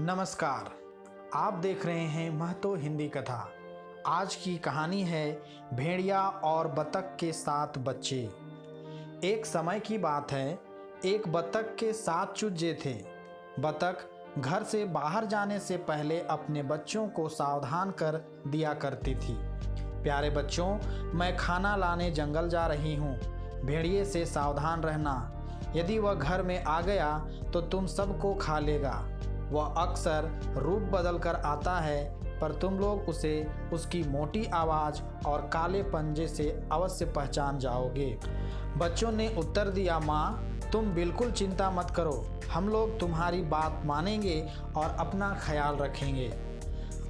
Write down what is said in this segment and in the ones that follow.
नमस्कार, आप देख रहे हैं महतो हिंदी कथा। आज की कहानी है भेड़िया और बतख के 7 बच्चे। एक समय की बात है, एक बतख के 7 चूजे थे। बतख घर से बाहर जाने से पहले अपने बच्चों को सावधान कर दिया करती थी। प्यारे बच्चों, मैं खाना लाने जंगल जा रही हूँ। भेड़िए से सावधान रहना, यदि वह घर में आ गया तो तुम सबको खा लेगा। वह अक्सर रूप बदल कर आता है, पर तुम लोग उसे उसकी मोटी आवाज़ और काले पंजे से अवश्य पहचान जाओगे। बच्चों ने उत्तर दिया, माँ तुम बिल्कुल चिंता मत करो, हम लोग तुम्हारी बात मानेंगे और अपना ख्याल रखेंगे।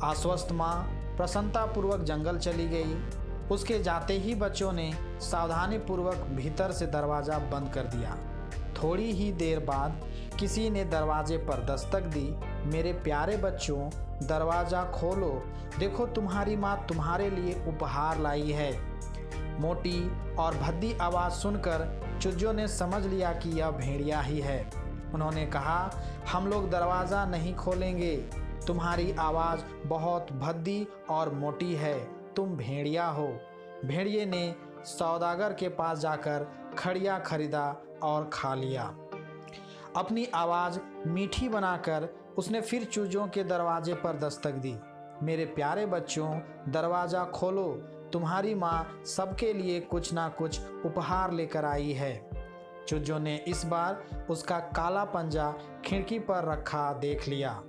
आश्वस्त माँ प्रसन्नतापूर्वक जंगल चली गई। उसके जाते ही बच्चों ने सावधानीपूर्वक भीतर से दरवाज़ा बंद कर दिया। थोड़ी ही देर बाद किसी ने दरवाजे पर दस्तक दी। मेरे प्यारे बच्चों, दरवाज़ा खोलो, देखो तुम्हारी माँ तुम्हारे लिए उपहार लाई है। मोटी और भद्दी आवाज़ सुनकर चूजों ने समझ लिया कि यह भेड़िया ही है। उन्होंने कहा, हम लोग दरवाज़ा नहीं खोलेंगे, तुम्हारी आवाज़ बहुत भद्दी और मोटी है, तुम भेड़िया हो। भेड़िए ने सौदागर के पास जाकर खड़िया खरीदा और खा लिया। अपनी आवाज़ मीठी बनाकर उसने फिर चूजों के दरवाजे पर दस्तक दी। मेरे प्यारे बच्चों, दरवाज़ा खोलो, तुम्हारी माँ सबके लिए कुछ ना कुछ उपहार लेकर आई है। चूजों ने इस बार उसका काला पंजा खिड़की पर रखा देख लिया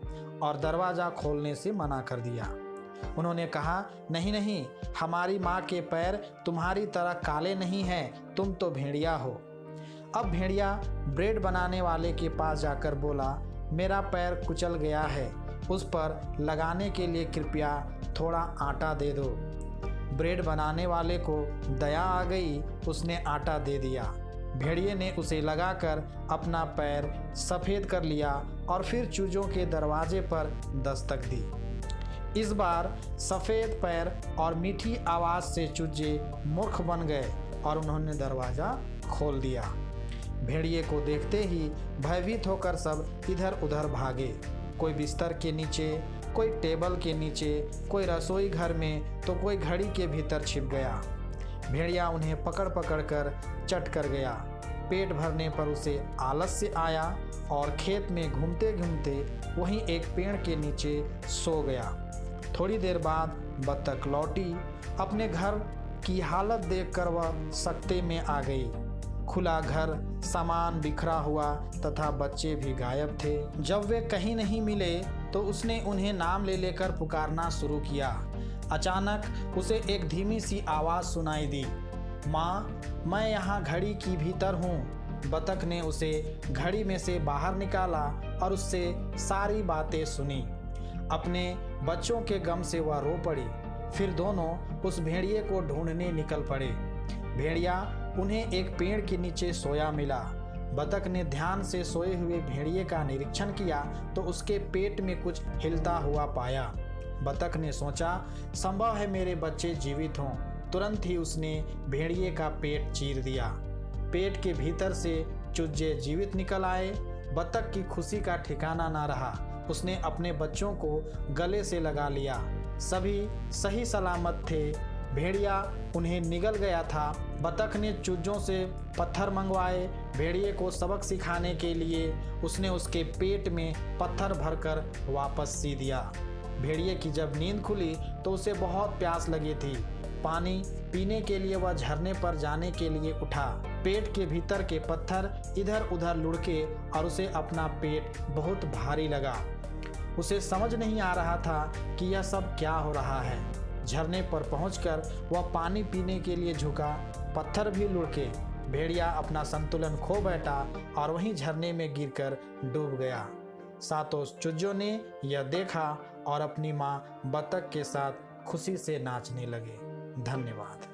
और दरवाज़ा खोलने से मना कर दिया। उन्होंने कहा, नहीं नहीं, हमारी माँ के पैर तुम्हारी तरह काले नहीं हैं, तुम तो भेड़िया हो। अब भेड़िया ब्रेड बनाने वाले के पास जाकर बोला, मेरा पैर कुचल गया है, उस पर लगाने के लिए कृपया थोड़ा आटा दे दो। ब्रेड बनाने वाले को दया आ गई, उसने आटा दे दिया। भेड़िए ने उसे लगाकर अपना पैर सफ़ेद कर लिया और फिर चूजों के दरवाजे पर दस्तक दी। इस बार सफ़ेद पैर और मीठी आवाज़ से चूजे मूर्ख बन गए और उन्होंने दरवाज़ा खोल दिया। भेड़िए को देखते ही भयभीत होकर सब इधर उधर भागे। कोई बिस्तर के नीचे, कोई टेबल के नीचे, कोई रसोई घर में, तो कोई घड़ी के भीतर छिप गया। भेड़िया उन्हें पकड़ पकड़ कर चट कर गया। पेट भरने पर उसे आलस्य आया और खेत में घूमते घूमते वहीं एक पेड़ के नीचे सो गया। थोड़ी देर बाद बतख लौटी। अपने घर की हालत देखकर वह सकते में आ गई। खुला घर, सामान बिखरा हुआ तथा बच्चे भी गायब थे। जब वे कहीं नहीं मिले तो उसने उन्हें नाम ले लेकर पुकारना शुरू किया। अचानक उसे एक धीमी सी आवाज़ सुनाई दी, माँ मैं यहाँ घड़ी की भीतर हूँ। बतख ने उसे घड़ी में से बाहर निकाला और उससे सारी बातें सुनी। अपने बच्चों के गम से वह रो पड़ी। फिर दोनों उस भेड़िए को ढूंढने निकल पड़े। भेड़िया उन्हें एक पेड़ के नीचे सोया मिला। बतख ने ध्यान से सोए हुए भेड़िए का निरीक्षण किया तो उसके पेट में कुछ हिलता हुआ पाया। बतख ने सोचा, संभव है मेरे बच्चे जीवित हों। तुरंत ही उसने भेड़िए का पेट चीर दिया। पेट के भीतर से चूजे जीवित निकल आए। बतख की खुशी का ठिकाना ना रहा। उसने अपने बच्चों को गले से लगा लिया। सभी सही सलामत थे। भेड़िया उन्हें निगल गया था। बतख ने चूजों से पत्थर मंगवाए। भेड़िए को सबक सिखाने के लिए उसने उसके पेट में पत्थर भरकर वापस सी दिया। भेड़िए की जब नींद खुली तो उसे बहुत प्यास लगी थी। पानी पीने के लिए वह झरने पर जाने के लिए उठा। पेट के भीतर के पत्थर इधर उधर लुढ़के और उसे अपना पेट बहुत भारी लगा। उसे समझ नहीं आ रहा था कि यह सब क्या हो रहा है। झरने पर पहुंचकर वह पानी पीने के लिए झुका। पत्थर भी लुढ़के। भेड़िया अपना संतुलन खो बैठा और वहीं झरने में गिरकर डूब गया। सातों चूजों ने यह देखा और अपनी माँ बतख के साथ खुशी से नाचने लगे। धन्यवाद।